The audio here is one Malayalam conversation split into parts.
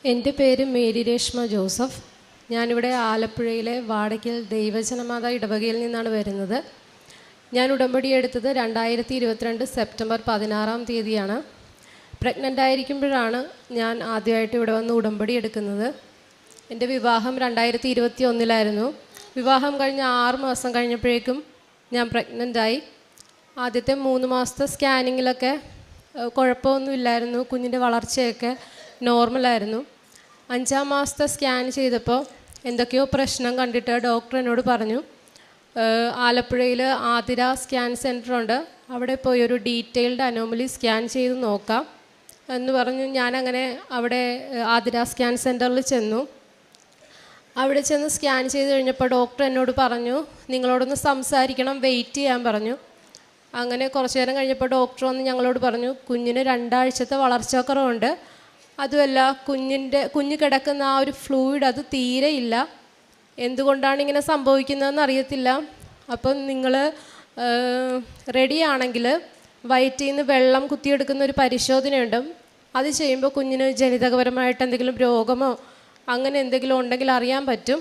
എൻ്റെ പേര് മേരി രേഷ്മ ജോസഫ്. ഞാനിവിടെ ആലപ്പുഴയിലെ വാടയ്ക്കൽ ദൈവജനമാത ഇടവകയിൽ നിന്നാണ് വരുന്നത്. ഞാൻ ഉടമ്പടി എടുത്തത് 2022 സെപ്റ്റംബർ 16 പ്രഗ്നൻ്റ് ആയിരിക്കുമ്പോഴാണ് ഞാൻ ആദ്യമായിട്ട് ഇവിടെ വന്ന് ഉടമ്പടി എടുക്കുന്നത്. എൻ്റെ വിവാഹം 2021 വിവാഹം കഴിഞ്ഞ് 6 മാസം കഴിഞ്ഞപ്പോഴേക്കും ഞാൻ പ്രഗ്നൻ്റായി. ആദ്യത്തെ 3 മാസത്തെ സ്കാനിങ്ങിലൊക്കെ കുഴപ്പമൊന്നുമില്ലായിരുന്നു. കുഞ്ഞിൻ്റെ വളർച്ചയൊക്കെ നോർമലായിരുന്നു. 5-ാം മാസത്തെ സ്കാൻ ചെയ്തപ്പോൾ എന്തൊക്കെയോ പ്രശ്നം കണ്ടിട്ട് ഡോക്ടർ എന്നോട് പറഞ്ഞു, ആലപ്പുഴയിൽ ആതിര സ്കാൻ സെൻ്ററുണ്ട്, അവിടെ പോയി ഒരു ഡീറ്റെയിൽഡ് അനോമലി സ്കാൻ ചെയ്ത് നോക്കാം എന്ന് പറഞ്ഞു. ഞാനങ്ങനെ അവിടെ ആതിര സ്കാൻ സെൻ്ററിൽ ചെന്നു. അവിടെ ചെന്ന് സ്കാൻ ചെയ്ത് കഴിഞ്ഞപ്പോൾ ഡോക്ടർ എന്നോട് പറഞ്ഞു, നിങ്ങളോടൊന്ന് സംസാരിക്കണം, വെയിറ്റ് ചെയ്യാൻ പറഞ്ഞു. അങ്ങനെ കുറച്ച് നേരം കഴിഞ്ഞപ്പോൾ ഡോക്ടർ വന്ന് ഞങ്ങളോട് പറഞ്ഞു, കുഞ്ഞിന് 2 ആഴ്ചത്തെ വളർച്ചാക്കുറവുണ്ട്. അതുമല്ല, കുഞ്ഞ് കിടക്കുന്ന ആ ഒരു ഫ്ലൂയിഡ് അത് തീരെ ഇല്ല. എന്തുകൊണ്ടാണ് ഇങ്ങനെ സംഭവിക്കുന്നതെന്ന് അറിയത്തില്ല. അപ്പം നിങ്ങൾ റെഡിയാണെങ്കിൽ വയറ്റിൽ നിന്ന് വെള്ളം കുത്തിയെടുക്കുന്ന ഒരു പരിശോധനയുണ്ട്. അത് ചെയ്യുമ്പോൾ കുഞ്ഞിന് ജനിതകപരമായിട്ട് എന്തെങ്കിലും രോഗമോ അങ്ങനെ എന്തെങ്കിലും ഉണ്ടെങ്കിൽ അറിയാൻ പറ്റും.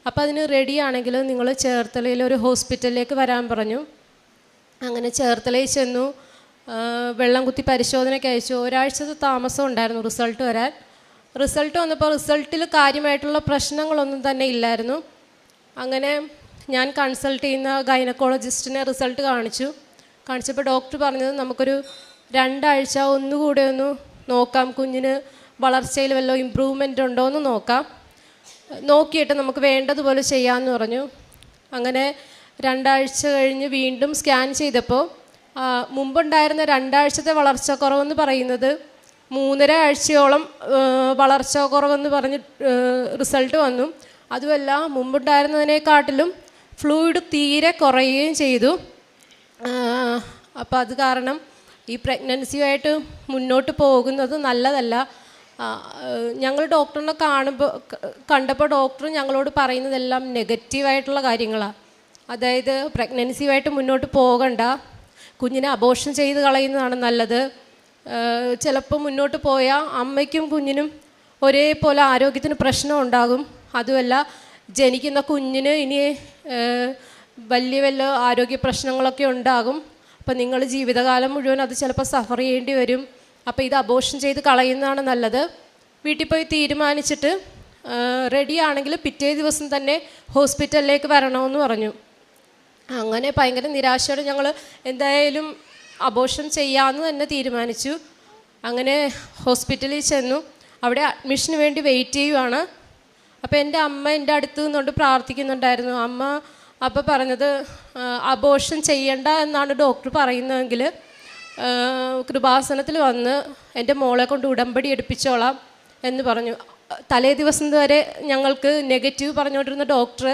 അപ്പോൾ അതിന് റെഡിയാണെങ്കിൽ നിങ്ങൾ ചേർത്തലയിൽ ഒരു ഹോസ്പിറ്റലിലേക്ക് വരാൻ പറഞ്ഞു. അങ്ങനെ ചേർത്തലയിൽ ചെന്നു. വെള്ളം കുത്തി പരിശോധനയ്ക്ക് അയച്ചു. 1 ആഴ്ചത്തെ താമസം ഉണ്ടായിരുന്നു റിസൾട്ട് വരാൻ. റിസൾട്ട് വന്നപ്പോൾ റിസൾട്ടിൽ കാര്യമായിട്ടുള്ള പ്രശ്നങ്ങളൊന്നും തന്നെ ഇല്ലായിരുന്നു. അങ്ങനെ ഞാൻ കൺസൾട്ട് ചെയ്യുന്ന ഗൈനക്കോളജിസ്റ്റിനെ റിസൾട്ട് കാണിച്ചപ്പോൾ ഡോക്ടർ പറഞ്ഞത്, നമുക്കൊരു 2 ആഴ്ച ഒന്നുകൂടെ ഒന്ന് നോക്കാം, കുഞ്ഞിന് വളർച്ചയിൽ വല്ല ഇമ്പ്രൂവ്മെൻ്റ് ഉണ്ടോ എന്ന് നോക്കാം, നോക്കിയിട്ട് നമുക്ക് വേണ്ടതുപോലെ ചെയ്യാമെന്ന് പറഞ്ഞു. അങ്ങനെ 2 ആഴ്ച കഴിഞ്ഞ് വീണ്ടും സ്കാൻ ചെയ്തപ്പോൾ മുമ്പുണ്ടായിരുന്ന 2 ആഴ്ചത്തെ വളർച്ചക്കുറവെന്ന് പറയുന്നത് 3.5 ആഴ്ചയോളം വളർച്ചക്കുറവെന്ന് പറഞ്ഞ് റിസൾട്ട് വന്നു. അതുമല്ല, മുമ്പുണ്ടായിരുന്നതിനെക്കാട്ടിലും ഫ്ലൂയിഡ് തീരെ കുറയുകയും ചെയ്തു. അപ്പോൾ അത് കാരണം ഈ പ്രഗ്നൻസിയുമായിട്ട് മുന്നോട്ട് പോകുന്നത് നല്ലതല്ല. ഞങ്ങൾ ഡോക്ടറിനെ കണ്ടപ്പോൾ ഡോക്ടർ ഞങ്ങളോട് പറയുന്നതെല്ലാം നെഗറ്റീവായിട്ടുള്ള കാര്യങ്ങളാണ്. അതായത് പ്രഗ്നൻസിയുമായിട്ട് മുന്നോട്ട് പോകണ്ട, കുഞ്ഞിനെ അബോർഷൻ ചെയ്ത് കളയുന്നതാണ് നല്ലത്. ചിലപ്പോൾ മുന്നോട്ട് പോയാൽ അമ്മയ്ക്കും കുഞ്ഞിനും ഒരേപോലെ ആരോഗ്യത്തിന് പ്രശ്നം ഉണ്ടാകും. അതുമല്ല, ജനിക്കുന്ന കുഞ്ഞിന് ഇനി വലിയ ആരോഗ്യ പ്രശ്നങ്ങളൊക്കെ ഉണ്ടാകും. അപ്പോൾ നിങ്ങൾ ജീവിതകാലം മുഴുവൻ അത് ചിലപ്പോൾ സഫർ ചെയ്യേണ്ടി വരും. അപ്പോൾ ഇത് അബോർഷൻ ചെയ്ത് കളയുന്നതാണ് നല്ലത്. വീട്ടിൽ പോയി തീരുമാനിച്ചിട്ട് റെഡിയാണെങ്കിൽ പിറ്റേ ദിവസം തന്നെ ഹോസ്പിറ്റലിലേക്ക് വരണമെന്ന് പറഞ്ഞു. അങ്ങനെ ഭയങ്കര നിരാശയോടെ ഞങ്ങൾ എന്തായാലും അബോർഷൻ ചെയ്യാമെന്ന് തന്നെ തീരുമാനിച്ചു. അങ്ങനെ ഹോസ്പിറ്റലിൽ ചെന്നു. അവിടെ അഡ്മിഷന് വേണ്ടി വെയിറ്റ് ചെയ്യുവാണ്. അപ്പോൾ എൻ്റെ അമ്മ എൻ്റെ അടുത്ത് നിന്നുകൊണ്ട് പ്രാർത്ഥിക്കുന്നുണ്ടായിരുന്നു. അമ്മ അപ്പോൾ പറഞ്ഞത്, അബോർഷൻ ചെയ്യണ്ട എന്നാണ് ഡോക്ടർ പറയുന്നതെങ്കിൽ കൃപാസനത്തിൽ വന്ന് എൻ്റെ മോളെ കൊണ്ട് ഉടമ്പടി എടുപ്പിച്ചോളാം എന്ന് പറഞ്ഞു. തലേ ദിവസം വരെ ഞങ്ങൾക്ക് നെഗറ്റീവ് പറഞ്ഞുകൊണ്ടിരുന്ന ഡോക്ടർ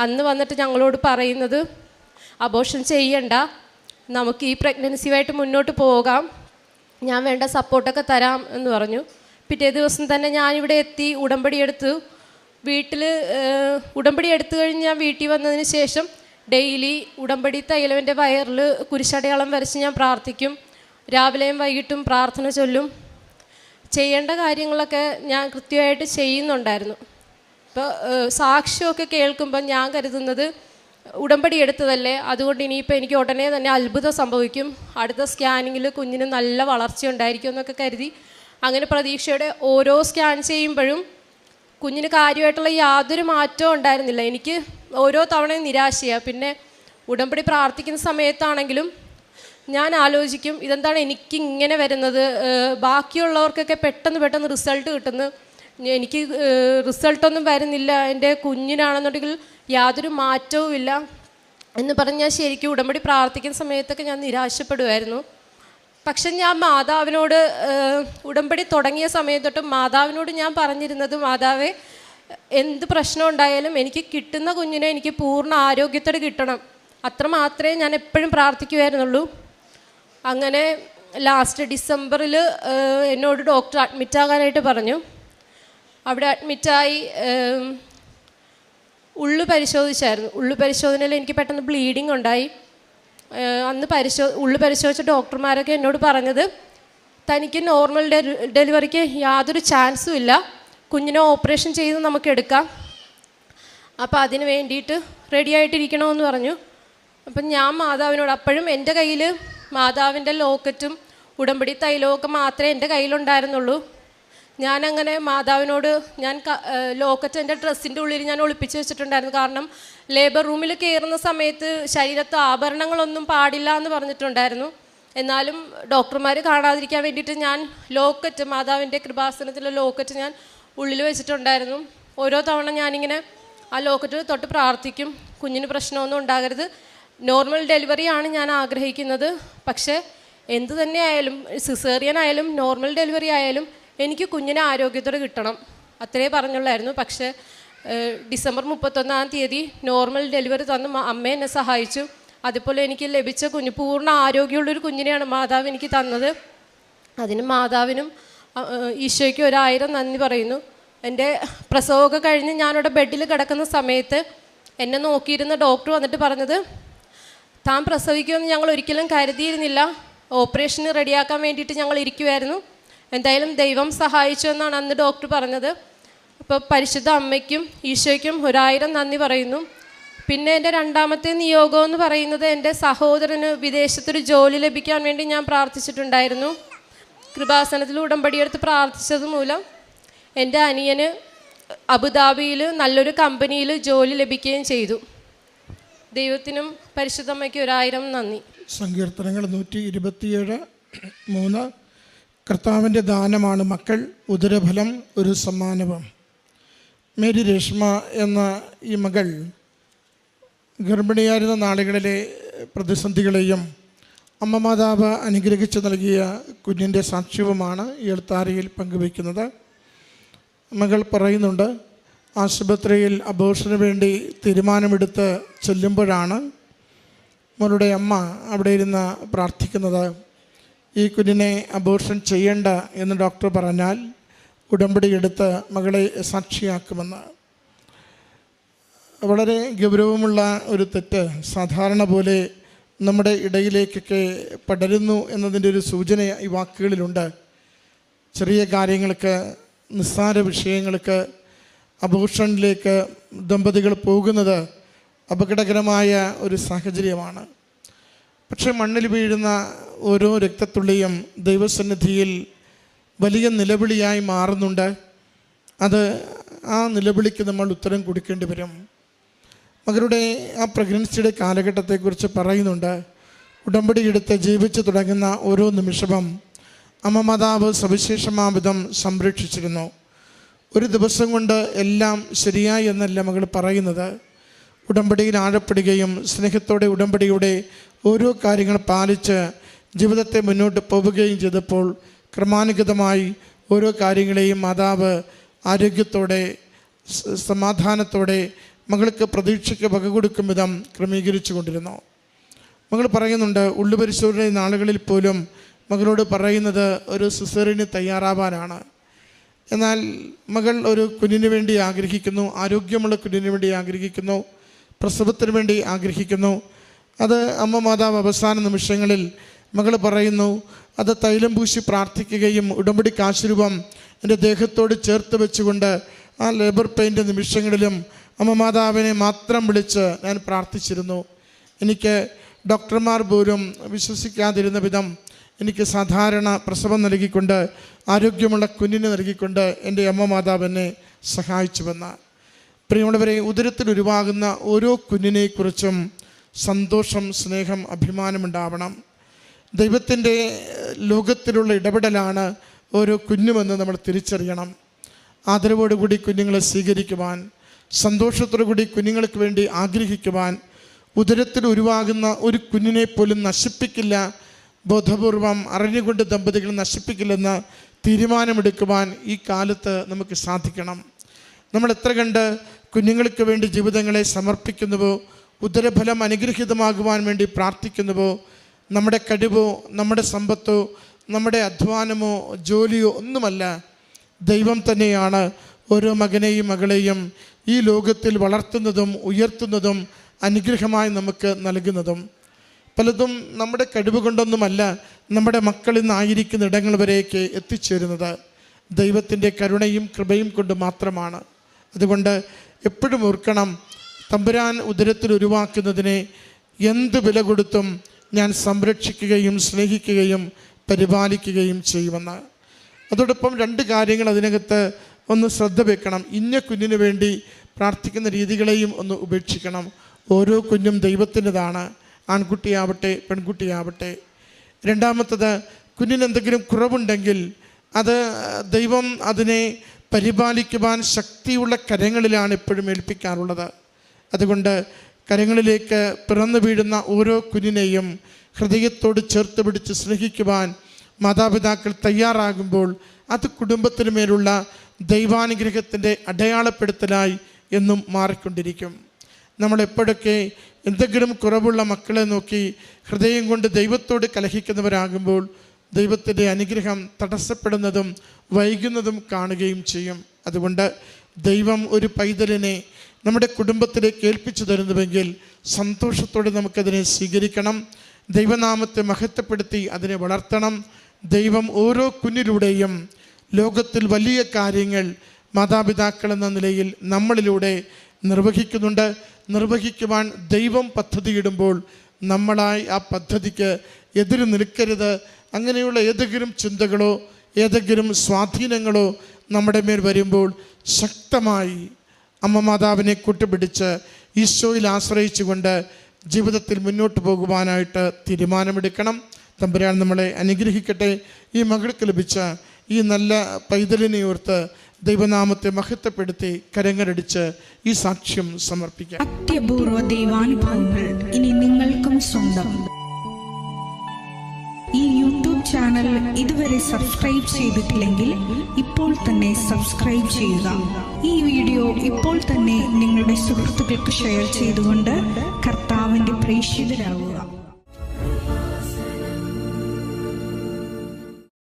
അന്ന് വന്നിട്ട് ഞങ്ങളോട് പറയുന്നത്, അബോർഷൻ ചെയ്യണ്ട, നമുക്ക് ഈ പ്രഗ്നൻസിയുമായിട്ട് മുന്നോട്ട് പോകാം, ഞാൻ വേണ്ട സപ്പോർട്ടൊക്കെ തരാം എന്ന് പറഞ്ഞു. പിറ്റേ ദിവസം തന്നെ ഞാനിവിടെ എത്തി ഉടമ്പടി എടുത്തു. വീട്ടിൽ ഉടമ്പടി എടുത്തു കഴിഞ്ഞ് ഞാൻ വീട്ടിൽ വന്നതിന് ശേഷം ഡെയിലി ഉടമ്പടി തൈലം എൻ്റെ വയറിൽ കുരിശടയാളം വരച്ച് ഞാൻ പ്രാർത്ഥിക്കും. രാവിലെയും വൈകിട്ടും പ്രാർത്ഥന ചൊല്ലും. ചെയ്യേണ്ട കാര്യങ്ങളൊക്കെ ഞാൻ കൃത്യമായിട്ട് ചെയ്യുന്നുണ്ടായിരുന്നു. ഇപ്പോൾ സാക്ഷ്യമൊക്കെ കേൾക്കുമ്പോൾ ഞാൻ കരുതുന്നത്, ഉടമ്പടി എടുത്തതല്ലേ, അതുകൊണ്ട് ഇനിയിപ്പോൾ എനിക്ക് ഉടനെ തന്നെ അത്ഭുതം സംഭവിക്കും, അടുത്ത സ്കാനിങ്ങിൽ കുഞ്ഞിന് നല്ല വളർച്ച ഉണ്ടായിരിക്കും എന്നൊക്കെ കരുതി അങ്ങനെ പ്രതീക്ഷയോടെ ഓരോ സ്കാൻ ചെയ്യുമ്പോഴും കുഞ്ഞിന് കാര്യമായിട്ടുള്ള യാതൊരു മാറ്റവും ഉണ്ടായിരുന്നില്ല. എനിക്ക് ഓരോ തവണയും നിരാശയാണ്. പിന്നെ ഉടമ്പടി പ്രാർത്ഥിക്കുന്ന സമയത്താണെങ്കിലും ഞാൻ ആലോചിക്കും, ഇതെന്താണ് എനിക്ക് ഇങ്ങനെ വരുന്നത്, ബാക്കിയുള്ളവർക്കൊക്കെ പെട്ടെന്ന് റിസൾട്ട് കിട്ടുന്നു, എനിക്ക് റിസൾട്ടൊന്നും വരുന്നില്ല, എൻ്റെ കുഞ്ഞിനാണെന്നുണ്ടെങ്കിൽ യാതൊരു മാറ്റവും ഇല്ല എന്ന് പറഞ്ഞ് ഞാൻ ശരിക്കും ഉടമ്പടി പ്രാർത്ഥിക്കുന്ന സമയത്തൊക്കെ ഞാൻ നിരാശപ്പെടുമായിരുന്നു. പക്ഷെ ഞാൻ മാതാവിനോട് ഉടമ്പടി തുടങ്ങിയ സമയത്ത് തൊട്ട് മാതാവിനോട് ഞാൻ പറഞ്ഞിരുന്നത്, മാതാവേ, എന്ത് പ്രശ്നം ഉണ്ടായാലും എനിക്ക് കിട്ടുന്ന കുഞ്ഞിനെ എനിക്ക് പൂർണ്ണ ആരോഗ്യത്തോടെ കിട്ടണം, അത്ര മാത്രമേ ഞാൻ എപ്പോഴും പ്രാർത്ഥിക്കുമായിരുന്നുള്ളൂ. അങ്ങനെ ലാസ്റ്റ് ഡിസംബറിൽ എന്നോട് ഡോക്ടർ അഡ്മിറ്റാകാനായിട്ട് പറഞ്ഞു. അവിടെ അഡ്മിറ്റായി ഉള്ളു പരിശോധിച്ചായിരുന്നു. ഉള്ളു പരിശോധനയിൽ എനിക്ക് പെട്ടെന്ന് ബ്ലീഡിങ് ഉണ്ടായി. അന്ന് ഉള്ളു പരിശോധിച്ച ഡോക്ടർമാരൊക്കെ എന്നോട് പറഞ്ഞത്, തനിക്ക് നോർമൽ ഡെലിവറിക്ക് യാതൊരു ചാൻസും ഇല്ല, കുഞ്ഞിനെ ഓപ്പറേഷൻ ചെയ്ത് നമുക്ക് എടുക്കാം, അപ്പോൾ അതിന് വേണ്ടിയിട്ട് റെഡി ആയിട്ടിരിക്കണമെന്ന് പറഞ്ഞു. അപ്പം ഞാൻ മാതാവിനോട്, അപ്പോഴും എൻ്റെ കയ്യിൽ മാതാവിൻ്റെ ലോക്കറ്റും ഉടമ്പടി തൈലമൊക്കെ മാത്രമേ എൻ്റെ കയ്യിലുണ്ടായിരുന്നുള്ളൂ. ഞാനങ്ങനെ മാതാവിനോട് ലോക്കറ്റ് എൻ്റെ ഡ്രസ്സിൻ്റെ ഉള്ളിൽ ഞാൻ ഒളിപ്പിച്ച് വെച്ചിട്ടുണ്ടായിരുന്നു. കാരണം ലേബർ റൂമിൽ കയറുന്ന സമയത്ത് ശരീരത്ത് ആഭരണങ്ങളൊന്നും പാടില്ല എന്ന് പറഞ്ഞിട്ടുണ്ടായിരുന്നു. എന്നാലും ഡോക്ടർമാർ കാണാതിരിക്കാൻ വേണ്ടിയിട്ട് ഞാൻ ലോക്കറ്റ്, മാതാവിൻ്റെ കൃപാസനത്തിലെ ലോക്കറ്റ് ഞാൻ ഉള്ളിൽ വെച്ചിട്ടുണ്ടായിരുന്നു. ഓരോ തവണ ഞാനിങ്ങനെ ആ ലോക്കറ്റ് തൊട്ട് പ്രാർത്ഥിക്കും, കുഞ്ഞിന് പ്രശ്നമൊന്നും ഉണ്ടാകരുത്. നോർമൽ ഡെലിവറിയാണ് ഞാൻ ആഗ്രഹിക്കുന്നത്, പക്ഷേ എന്ത് തന്നെ ആയാലും, സിസേറിയൻ ആയാലും നോർമൽ ഡെലിവറി ആയാലും എനിക്ക് കുഞ്ഞിനെ ആരോഗ്യത്തോടെ കിട്ടണം, അത്രേ പറഞ്ഞുള്ളായിരുന്നു. പക്ഷേ ഡിസംബർ 31-ാം തീയതി നോർമൽ ഡെലിവറി തന്ന് അമ്മ എന്നെ സഹായിച്ചു. അതുപോലെ എനിക്ക് ലഭിച്ച കുഞ്ഞ് പൂർണ്ണ ആരോഗ്യമുള്ളൊരു കുഞ്ഞിനെയാണ് മാതാവ് എനിക്ക് തന്നത്. അതിന് മാതാവിനും ഈശോയ്ക്ക് 1000 നന്ദി പറയുന്നു. എൻ്റെ പ്രസവമൊക്കെ കഴിഞ്ഞ് ഞാനിവിടെ ബെഡിൽ കിടക്കുന്ന സമയത്ത് എന്നെ നോക്കിയിരുന്ന ഡോക്ടർ വന്നിട്ട് പറഞ്ഞത്, താൻ പ്രസവിക്കുമെന്ന് ഞങ്ങൾ ഒരിക്കലും കരുതിയിരുന്നില്ല, ഓപ്പറേഷന് റെഡിയാക്കാൻ വേണ്ടിയിട്ട് ഞങ്ങൾ ഇരിക്കുമായിരുന്നു, എന്തായാലും ദൈവം സഹായിച്ചു എന്നാണ് അന്ന് ഡോക്ടർ പറഞ്ഞത്. അപ്പോൾ പരിശുദ്ധ അമ്മയ്ക്കും ഈശോയ്ക്കും 1000 നന്ദി പറയുന്നു. പിന്നെ എൻ്റെ രണ്ടാമത്തെ നിയോഗം എന്ന് പറയുന്നത്, എൻ്റെ സഹോദരന് വിദേശത്തൊരു ജോലി ലഭിക്കാൻ വേണ്ടി ഞാൻ പ്രാർത്ഥിച്ചിട്ടുണ്ടായിരുന്നു. കൃപാസനത്തിൽ ഉടമ്പടിയെടുത്ത് പ്രാർത്ഥിച്ചത് മൂലം എൻ്റെ അനിയന് അബുദാബിയിൽ നല്ലൊരു കമ്പനിയിൽ ജോലി ലഭിക്കുകയും ചെയ്തു. ദൈവത്തിനും പരിശുദ്ധമ്മയ്ക്ക് 1000 നന്ദി. സങ്കീർത്തനങ്ങൾ 127:3 കർത്താവിൻ്റെ ദാനമാണ് മക്കൾ, ഉദരഫലം ഒരു സമ്മാനവും. മേരി രേഷ്മ എന്ന ഈ മകൾ ഗർഭിണിയായിരുന്ന നാളുകളിലെ പ്രതിസന്ധികളെയും അമ്മ മാതാവ് അനുഗ്രഹിച്ചു നൽകിയ കുഞ്ഞിൻ്റെ സാക്ഷ്യവുമാണ് ഈ എഴുത്താരയിൽ പങ്കുവയ്ക്കുന്നത്. മകൾ പറയുന്നുണ്ട്, ആശുപത്രിയിൽ അബോർഷന് വേണ്ടി തീരുമാനമെടുത്ത് ചെല്ലുമ്പോഴാണ് മകളുടെ അമ്മ അവിടെ ഇരുന്ന് പ്രാർത്ഥിക്കുന്നത്. ഈ കുഞ്ഞിനെ അബോർഷൻ ചെയ്യണ്ട എന്ന് ഡോക്ടർ പറഞ്ഞാൽ ഉടമ്പടി എടുത്ത് മകളെ സാക്ഷിയാക്കുമെന്ന്. വളരെ ഗൗരവമുള്ള ഒരു തെറ്റ് സാധാരണ പോലെ നമ്മുടെ ഇടയിലേക്കൊക്കെ പടരുന്നു എന്നതിൻ്റെ ഒരു സൂചന ഈ വാക്കുകളിലുണ്ട്. ചെറിയ കാര്യങ്ങൾക്ക്, നിസ്സാര വിഷയങ്ങൾക്ക് അബോർഷനിലേക്ക് ദമ്പതികൾ പോകുന്നത് അപകടകരമായ ഒരു സാഹചര്യമാണ്. പക്ഷേ മണ്ണിൽ വീഴുന്ന ഓരോ രക്തത്തുള്ളിയും ദൈവസന്നിധിയിൽ വലിയ നിലവിളിയായി മാറുന്നുണ്ട്. ആ നിലവിളിക്ക് നമ്മൾ ഉത്തരം കൊടുക്കേണ്ടി വരും. മകളുടെ ആ പ്രഗ്നൻസിയുടെ കാലഘട്ടത്തെക്കുറിച്ച് പറയുന്നുണ്ട്, ഉടമ്പടി എടുത്ത് ജീവിച്ചു തുടങ്ങുന്ന ഓരോ നിമിഷവും അമ്മ മാതാവ് സവിശേഷമാവിധം സംരക്ഷിച്ചിരുന്നു. ഒരു ദിവസം കൊണ്ട് എല്ലാം ശരിയായി എന്നല്ല മകൾ പറയുന്നത്. ഉടമ്പടിയിൽ ആഴപ്പെടുകയും സ്നേഹത്തോടെ ഉടമ്പടിയുടെ ഓരോ കാര്യങ്ങൾ പാലിച്ച് ജീവിതത്തെ മുന്നോട്ട് പോവുകയും ചെയ്തപ്പോൾ ക്രമാനുഗതമായി ഓരോ കാര്യങ്ങളെയും മാതാവ് ആരോഗ്യത്തോടെ സമാധാനത്തോടെ മകൾക്ക് പ്രതീക്ഷയ്ക്ക് വക കൊടുക്കും വിധം ക്രമീകരിച്ചു കൊണ്ടിരുന്നു. മകൾ പറയുന്നുണ്ട്, ഉള്ളുപരിശോധന നാളുകളിൽ പോലും മകളോട് പറയുന്നത് ഒരു സിസേറിയന് തയ്യാറാവാനാണ്. എന്നാൽ മകൾ ഒരു കുഞ്ഞിന് വേണ്ടി ആഗ്രഹിക്കുന്നു, ആരോഗ്യമുള്ള കുഞ്ഞിന് വേണ്ടി ആഗ്രഹിക്കുന്നു, പ്രസവത്തിന് വേണ്ടി ആഗ്രഹിക്കുന്നു. അത് അമ്മ മാതാവ് അവസാന നിമിഷങ്ങളിൽ മകൾ പറയുന്നു, അത് തൈലം പൂശി പ്രാർത്ഥിക്കുകയും ഉടമ്പടി കാശുരൂപം എൻ്റെ ദേഹത്തോട് ചേർത്ത് വെച്ചുകൊണ്ട് ആ ലേബർ പെയിൻ്റെ നിമിഷങ്ങളിലും അമ്മ മാതാവിനെ മാത്രം വിളിച്ച് ഞാൻ പ്രാർത്ഥിച്ചിരുന്നു. എനിക്ക് ഡോക്ടർമാർ പോലും വിശ്വസിക്കാതിരുന്ന വിധം എനിക്ക് സാധാരണ പ്രസവം നൽകിക്കൊണ്ട് ആരോഗ്യമുള്ള കുഞ്ഞിനെ നൽകിക്കൊണ്ട് എൻ്റെ അമ്മ മാതാവ് എന്നെ സഹായിച്ചുവെന്ന്. പ്രിയമുള്ളവരെ, ഉദരത്തിൽ ഉരുവാകുന്ന ഓരോ കുഞ്ഞിനെക്കുറിച്ചും സന്തോഷം, സ്നേഹം, അഭിമാനമുണ്ടാവണം. ദൈവത്തിൻ്റെ ലോകത്തിലുള്ള ഇടപെടലാണ് ഓരോ കുഞ്ഞുമെന്ന് നമ്മൾ തിരിച്ചറിയണം. ആദരവോടുകൂടി കുഞ്ഞുങ്ങളെ സ്വീകരിക്കുവാൻ, സന്തോഷത്തോടു കൂടി കുഞ്ഞുങ്ങൾക്ക് വേണ്ടി ആഗ്രഹിക്കുവാൻ, ഉദരത്തിൽ ഉരുവാകുന്ന ഒരു കുഞ്ഞിനെ പോലും നശിപ്പിക്കില്ല, ബോധപൂർവം അറിഞ്ഞുകൊണ്ട് ദമ്പതികൾ നശിപ്പിക്കില്ലെന്ന് തീരുമാനമെടുക്കുവാൻ ഈ കാലത്ത് നമുക്ക് സാധിക്കണം. നമ്മൾ എത്ര കണ്ട് കുഞ്ഞുങ്ങൾക്ക് വേണ്ടി ജീവിതങ്ങളെ സമർപ്പിക്കുന്നുവോ, ഉദരഫലം അനുഗ്രഹീതമാകുവാൻ വേണ്ടി പ്രാർത്ഥിക്കുന്നുവോ, നമ്മുടെ കഴിവോ നമ്മുടെ സമ്പത്തോ നമ്മുടെ അധ്വാനമോ ജോലിയോ ഒന്നുമല്ല, ദൈവം തന്നെയാണ് ഓരോ മകനെയും മകളെയും ഈ ലോകത്തിൽ വളർത്തുന്നതും ഉയർത്തുന്നതും അനുഗ്രഹമായി നമുക്ക് നൽകുന്നതും. പലതും നമ്മുടെ കഴിവ് കൊണ്ടൊന്നുമല്ല നമ്മുടെ മക്കൾ ഇന്നായിരിക്കുന്ന ഇടങ്ങൾ വരേക്ക് എത്തിച്ചേരുന്നത്. ദൈവത്തിൻ്റെ കരുണയും കൃപയും കൊണ്ട് മാത്രമാണ്. അതുകൊണ്ട് എപ്പോഴും ഓർക്കണം, തമ്പുരാൻ ഉദരത്തിൽ ഉരുവാക്കുന്നതിനെ എന്ത് വില കൊടുത്തും ഞാൻ സംരക്ഷിക്കുകയും സ്നേഹിക്കുകയും പരിപാലിക്കുകയും ചെയ്യുമെന്ന്. അതോടൊപ്പം 2 കാര്യങ്ങൾ അതിനകത്ത് ഒന്ന് ശ്രദ്ധ വെക്കണം. ഇന്ന കുഞ്ഞിന് വേണ്ടി പ്രാർത്ഥിക്കുന്ന രീതികളെയും ഒന്ന് ഉപേക്ഷിക്കണം. ഓരോ കുഞ്ഞും ദൈവത്തിൻ്റെതാണ്, ആൺകുട്ടിയാവട്ടെ പെൺകുട്ടിയാവട്ടെ. രണ്ടാമത്തത്, കുഞ്ഞിന് എന്തെങ്കിലും കുറവുണ്ടെങ്കിൽ അത് ദൈവം അതിനെ പരിപാലിക്കുവാൻ ശക്തിയുള്ള കരങ്ങളിലാണ് എപ്പോഴും ഏൽപ്പിക്കാറുള്ളത്. അതുകൊണ്ട് കരങ്ങളിലേക്ക് പിറന്നു വീഴുന്ന ഓരോ കുഞ്ഞിനെയും ഹൃദയത്തോട് ചേർത്ത് പിടിച്ച് സ്നേഹിക്കുവാൻ മാതാപിതാക്കൾ തയ്യാറാകുമ്പോൾ അത് കുടുംബത്തിന് മേലുള്ള ദൈവാനുഗ്രഹത്തിൻ്റെ അടയാളപ്പെടുത്തലായി എന്നും മാറിക്കൊണ്ടിരിക്കും. നമ്മളെപ്പോഴൊക്കെ എന്തെങ്കിലും കുറവുള്ള മക്കളെ നോക്കി ഹൃദയം കൊണ്ട് ദൈവത്തോട് കലഹിക്കുന്നവരാകുമ്പോൾ ദൈവത്തിൻ്റെ അനുഗ്രഹം തടസ്സപ്പെടുന്നതും വൈകുന്നതും കാണുകയും ചെയ്യും. അതുകൊണ്ട് ദൈവം ഒരു പൈതലിനെ നമ്മുടെ കുടുംബത്തിലേക്ക് ഏൽപ്പിച്ചു തരുന്നുവെങ്കിൽ സന്തോഷത്തോടെ നമുക്കതിനെ സ്വീകരിക്കണം. ദൈവനാമത്തെ മഹത്വപ്പെടുത്തി അതിനെ വളർത്തണം. ദൈവം ഓരോ കുഞ്ഞിലൂടെയും ലോകത്തിൽ വലിയ കാര്യങ്ങൾ മാതാപിതാക്കൾ എന്ന നിലയിൽ നമ്മളിലൂടെ നിർവഹിക്കുന്നുണ്ട്. നിർവഹിക്കുവാൻ ദൈവം പദ്ധതിയിടുമ്പോൾ നമ്മളായി ആ പദ്ധതിക്ക് എതിര് നിൽക്കരുത്. അങ്ങനെയുള്ള ഏതെങ്കിലും ചിന്തകളോ ഏതെങ്കിലും സ്വാധീനങ്ങളോ നമ്മുടെ മേൽ വരുമ്പോൾ ശക്തമായി അമ്മ മാതാവിനെ കൂട്ടുപിടിച്ച് ഈശോയിൽ ആശ്രയിച്ചുകൊണ്ട് ജീവിതത്തിൽ മുന്നോട്ട് പോകുവാനായിട്ട് തീരുമാനമെടുക്കണം. തമ്പുരാൻ നമ്മളെ അനുഗ്രഹിക്കട്ടെ. ഈ മകൾക്ക് ലഭിച്ച ഈ നല്ല പൈതലിനെ ഓർത്ത് ദൈവനാമത്തെ മഹത്വപ്പെടുത്തി കരങ്ങളടിച്ച് ഈ സാക്ഷ്യം സമർപ്പിക്കാം. അത്യപൂർവ ദൈവാനുഭവങ്ങൾ ഇനി നിങ്ങൾക്കും സ്വന്തം. ഈ യൂട്യൂബ് ചാനൽ ഇതുവരെ സബ്സ്ക്രൈബ് ചെയ്തിട്ടില്ലെങ്കിൽ ഇപ്പോൾ തന്നെ സബ്സ്ക്രൈബ് ചെയ്യുക. ഈ വീഡിയോ ഇപ്പോൾ തന്നെ നിങ്ങളുടെ സുഹൃത്തുക്കൾക്ക് ഷെയർ ചെയ്തുകൊണ്ട് കർത്താവിൻ്റെ പ്രേക്ഷിതരാകുക.